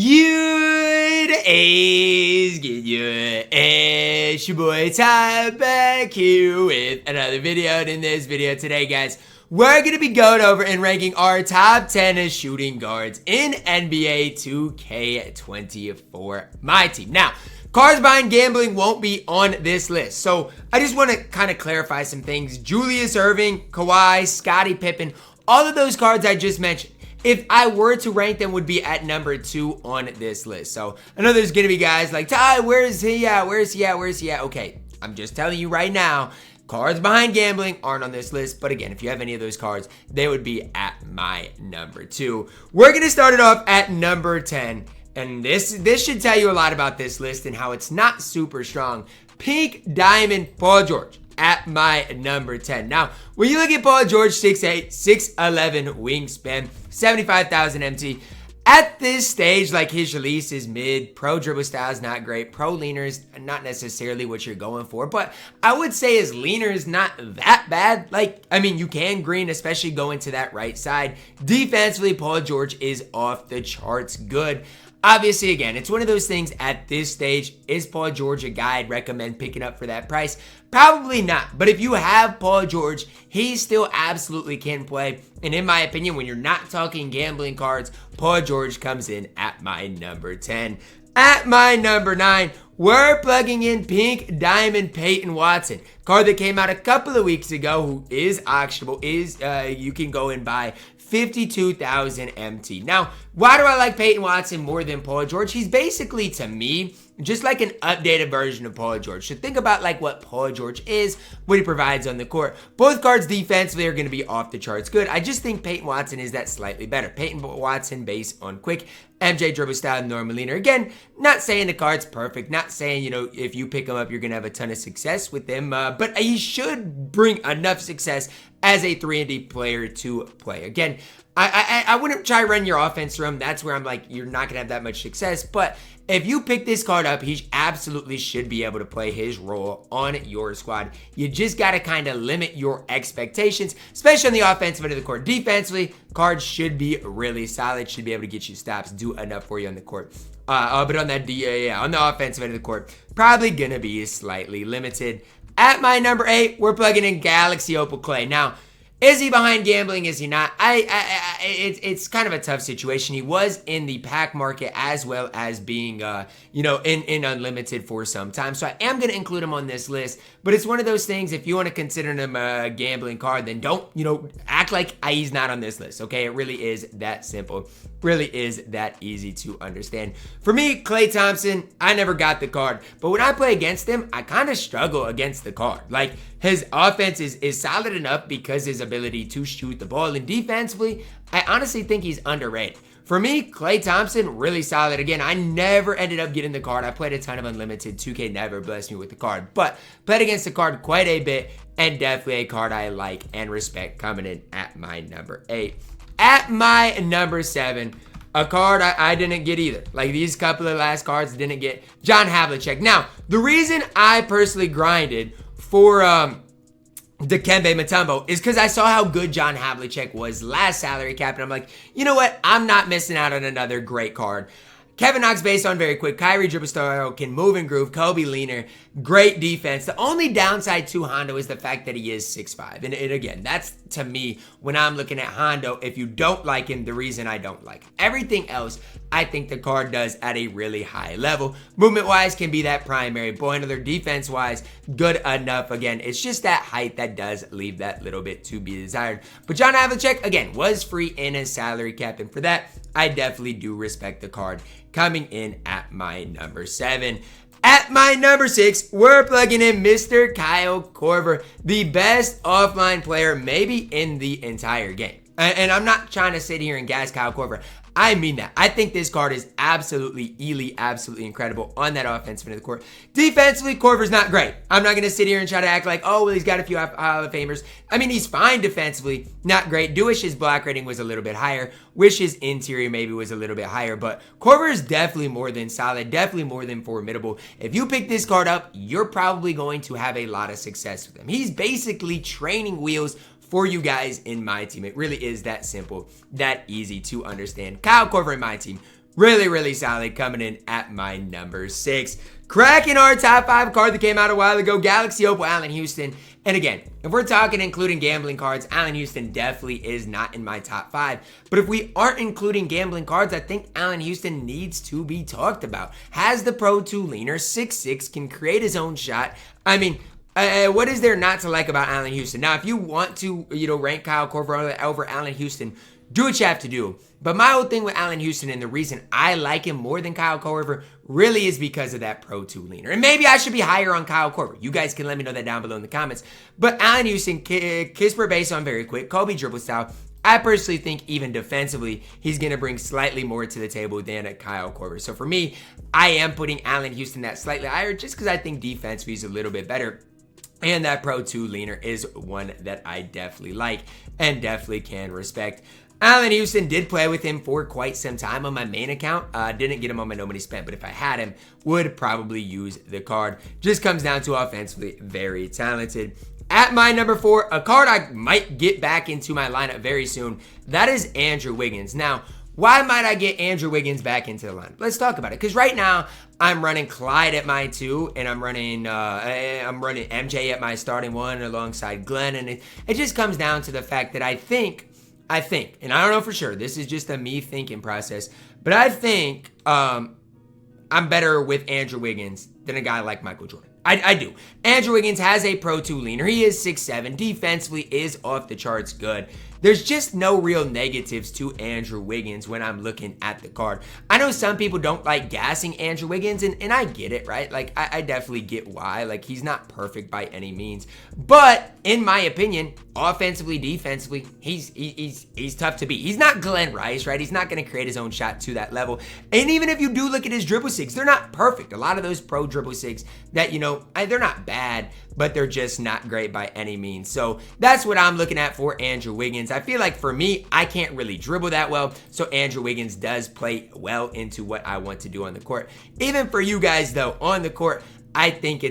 It's your boy Ty back here with another video. And in this video today, guys, we're going to be going over and ranking our top 10 shooting guards in NBA 2K24 MyTEAM. Now, cards behind gambling won't be on this list, so I just want to kind of clarify some things. Julius Erving, Kawhi, Scottie Pippen, all of those cards I just mentioned, if I were to rank them, would be at number 2 on this list. So I know there's going to be guys like, Ty, where is he at? Where is he at? Where is he at? Okay, I'm just telling you right now, cards behind gambling aren't on this list. But again, if you have any of those cards, they would be at my number 2. We're going to start it off at number 10. And this should tell you a lot about this list and how it's not super strong. Pink Diamond Paul George at my number 10. Now, when you look at Paul George, 6'8", 6'11", wingspan, 75,000 MT. At this stage, like, his release is mid, pro dribble style is not great, pro leaner is not necessarily what you're going for, but I would say his leaner is not that bad. Like, I mean, you can green, especially going to that right side. Defensively, Paul George is off the charts good. Obviously, again, it's one of those things at this stage. Is Paul George a guy I'd recommend picking up for that price? Probably not. But if you have Paul George, he still absolutely can play. And in my opinion, when you're not talking gambling cards, Paul George comes in at my number 10. At my number 9, we're plugging in Pink Diamond Peyton Watson. Card that came out a couple of weeks ago, who is auctionable, you can go and buy 52,000 MT. Now, why do I like Peyton Watson more than Paul George? He's basically, to me, just like an updated version of Paul George. So think about like what Paul George is, what he provides on the court. Both cards defensively are going to be off the charts good. I just think Peyton Watson is that slightly better. Peyton Watson based on quick MJ dribble style, normal leaner. Again, not saying the card's perfect, not saying, you know, if you pick him up, you're going to have a ton of success with him, but he should bring enough success as a 3-and-D player to play. Again, I wouldn't try running your offense through him. That's where I'm like, you're not going to have that much success. But if you pick this card up, he absolutely should be able to play his role on your squad. You just got to kind of limit your expectations, especially on the offensive end of the court. Defensively, cards should be really solid, should be able to get you stops, do enough for you on the court. But on that on the offensive end of the court, probably going to be slightly limited. At my number 8, we're plugging in Galaxy Opal Clay. Now, is he behind gambling? Is he not? It's kind of a tough situation. He was in the pack market as well as being, in unlimited for some time. So I am going to include him on this list. But it's one of those things, if you want to consider him a gambling card, then don't, act like he's not on this list, okay? It really is that simple. Really is that easy to understand. For me, Klay Thompson, I never got the card. But when I play against him, I kind of struggle against the card. Like, his offense is solid enough because his ability to shoot the ball. And defensively, I honestly think he's underrated. For me, Klay Thompson, really solid. Again, I never ended up getting the card. I played a ton of unlimited. 2K never blessed me with the card. But played against the card quite a bit. And definitely a card I like and respect coming in at my number 8. At my number 7, a card I didn't get either. Like, these couple of last cards didn't get. John Havlicek. Now, the reason I personally grinded for Dikembe Mutombo is because I saw how good John Havlicek was last salary cap, and I'm like, you know what? I'm not missing out on another great card. Kevin Knox based on very quick. Kyrie dribble style, can move and groove. Kobe leaner. Great defense. The only downside to Hondo is the fact that he is 6'5". And again, that's, to me, when I'm looking at Hondo, if you don't like him, the reason I don't like him. Everything else, I think the card does at a really high level. Movement-wise, can be that primary. Boy, another defense-wise, good enough. Again, it's just that height that does leave that little bit to be desired. But John Havlicek, again, was free in his salary cap. And for that, I definitely do respect the card. Coming in at my number 7. At my number 6, we're plugging in Mr. Kyle Korver, the best offline player maybe in the entire game. And I'm not trying to sit here and gas Kyle Korver. I mean that. I think this card is absolutely elite, absolutely incredible on that offensive end of the court. Defensively, Korver's not great. I'm not going to sit here and try to act like, oh, well, he's got a few Hall of Famers. I mean, he's fine defensively, not great. Do wish his block rating was a little bit higher. Wish his interior maybe was a little bit higher. But Korver is definitely more than solid, definitely more than formidable. If you pick this card up, you're probably going to have a lot of success with him. He's basically training wheels for you guys in my team. It really is that simple, that easy to understand. Kyle Korver in my team, Really solid coming in at my number 6. Cracking our top 5 card that came out a while ago, Galaxy Opal Allen Houston. And again, if we're talking including gambling cards, Allen Houston definitely is not in my top 5. But if we aren't including gambling cards, I think Allen Houston needs to be talked about. Has the Pro 2 leaner, 6'6", can create his own shot. I mean, what is there not to like about Allen Houston? Now, if you want to, rank Kyle Korver over Allen Houston, do what you have to do. But my whole thing with Allen Houston and the reason I like him more than Kyle Korver really is because of that Pro 2 leaner. And maybe I should be higher on Kyle Korver. You guys can let me know that down below in the comments. But Allen Houston, kiss per base on very quick, Kobe dribble style. I personally think even defensively, he's going to bring slightly more to the table than a Kyle Korver. So for me, I am putting Allen Houston that slightly higher just because I think defensively he's a little bit better. And that Pro 2 leaner is one that I definitely like and definitely can respect. Allen Houston did play with him for quite some time on my main account. Didn't get him on my nobody spent, but if I had him, would probably use the card. Just comes down to offensively very talented. At my number 4, a card I might get back into my lineup very soon. That is Andrew Wiggins. Now, why might I get Andrew Wiggins back into the lineup? Let's talk about it. Because right now, I'm running Clyde at my 2, and I'm running MJ at my starting 1 alongside Glenn. And it just comes down to the fact that I think, and I don't know for sure, this is just a me thinking process, but I think I'm better with Andrew Wiggins than a guy like Michael Jordan. I do. Andrew Wiggins has a Pro 2 leaner. He is 6'7". Defensively is off the charts good. There's just no real negatives to Andrew Wiggins when I'm looking at the card. I know some people don't like gassing Andrew Wiggins, and I get it, right? Like, I definitely get why. Like, he's not perfect by any means. But, in my opinion, offensively, defensively, he's tough to beat. He's not Glenn Rice, right? He's not going to create his own shot to that level. And even if you do look at his dribble sigs, they're not perfect. A lot of those pro dribble sigs that, they're not bad, but they're just not great by any means. So, that's what I'm looking at for Andrew Wiggins. I feel like for me, I can't really dribble that well, so Andrew Wiggins does play well into what I want to do on the court. Even for you guys, though, on the court, I think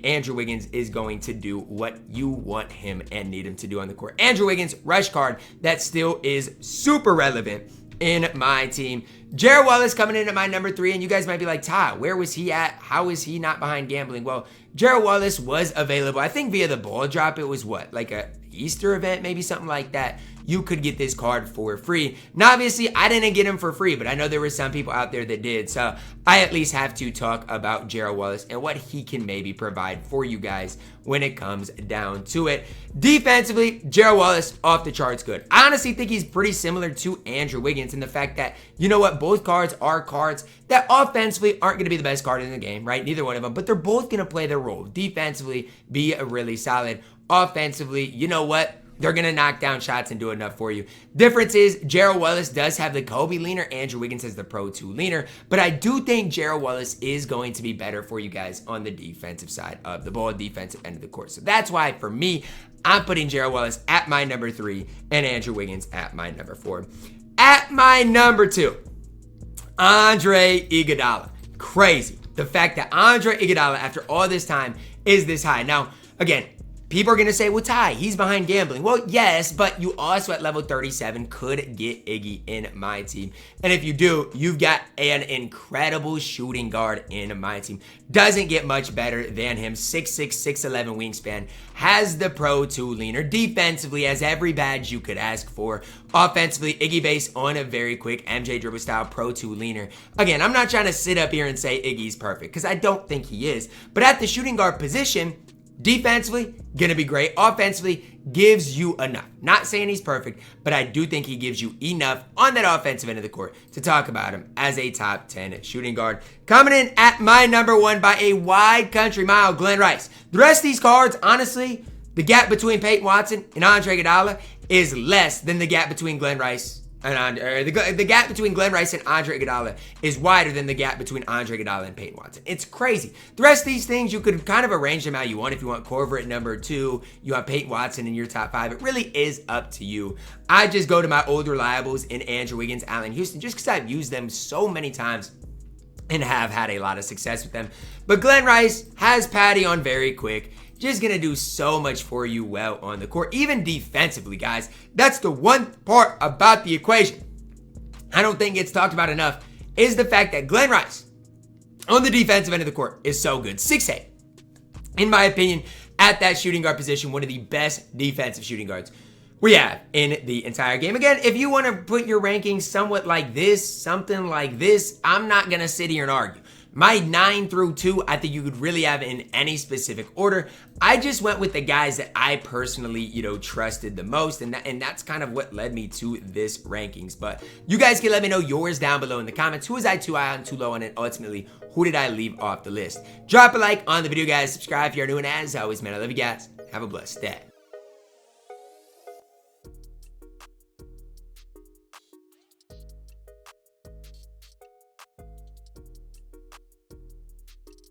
Andrew Wiggins is going to do what you want him and need him to do on the court. Andrew Wiggins, rush card, that still is super relevant in my team. Jarrett Wallace coming in at my number 3, and you guys might be like, Ty, where was he at? How is he not behind gambling? Well, Jarrett Wallace was available, I think via the ball drop. It was what, like a Easter event, maybe something like that. You could get this card for free. Now, obviously, I didn't get him for free, but I know there were some people out there that did. So I at least have to talk about Jarrett Wallace and what he can maybe provide for you guys when it comes down to it. Defensively, Jarrett Wallace, off the charts good. I honestly think he's pretty similar to Andrew Wiggins in the fact that, you know what, both cards are cards that offensively aren't going to be the best card in the game, right? Neither one of them, but they're both going to play their role. Defensively, be really solid. Offensively, you know what? They're going to knock down shots and do enough for you. Difference is, Jarrett Wallace does have the Kobe leaner. Andrew Wiggins has the Pro 2 leaner. But I do think Jarrett Wallace is going to be better for you guys on the defensive side of the ball, defensive end of the court. So that's why, for me, I'm putting Jarrett Wallace at my number 3 and Andrew Wiggins at my number 4. At my number 2, Andre Iguodala. Crazy. The fact that Andre Iguodala, after all this time, is this high. Now, again, people are going to say, well, Ty, he's behind gambling. Well, yes, but you also at level 37 could get Iggy in my team. And if you do, you've got an incredible shooting guard in my team. Doesn't get much better than him. 6'6", 6'11" wingspan. Has the Pro 2 leaner. Defensively, has every badge you could ask for. Offensively, Iggy base on a very quick MJ dribble style Pro 2 leaner. Again, I'm not trying to sit up here and say Iggy's perfect, because I don't think he is. But at the shooting guard position, defensively, gonna be great. Offensively, gives you enough. Not saying he's perfect, but I do think he gives you enough on that offensive end of the court to talk about him as a top 10 shooting guard. Coming in at my number 1 by a wide country mile, Glenn Rice. The rest of these cards, honestly, the gap between Peyton Watson and Andre Iguodala is less than the gap between Glenn Rice and the gap between Glenn Rice and Andre Iguodala is wider than the gap between Andre Iguodala and Peyton Watson. It's crazy. The rest of these things, you could kind of arrange them how you want. If you want Korver at number 2, you want Peyton Watson in your top 5. It really is up to you. I just go to my old reliables in Andrew Wiggins, Allen Houston, just because I've used them so many times and have had a lot of success with them. But Glenn Rice has Patty on very quick. Just going to do so much for you well on the court, even defensively, guys. That's the one part about the equation I don't think it's talked about enough is the fact that Glenn Rice on the defensive end of the court is so good. 6'8". In my opinion, at that shooting guard position, one of the best defensive shooting guards we have in the entire game. Again, if you want to put your rankings somewhat like this, something like this, I'm not going to sit here and argue. My 9 through 2, I think you could really have in any specific order. I just went with the guys that I personally, trusted the most, and that's kind of what led me to this rankings. But you guys can let me know yours down below in the comments. Who was I too high on, too low on, and ultimately, who did I leave off the list? Drop a like on the video, guys. Subscribe if you're new, and as always, man, I love you guys. Have a blessed day.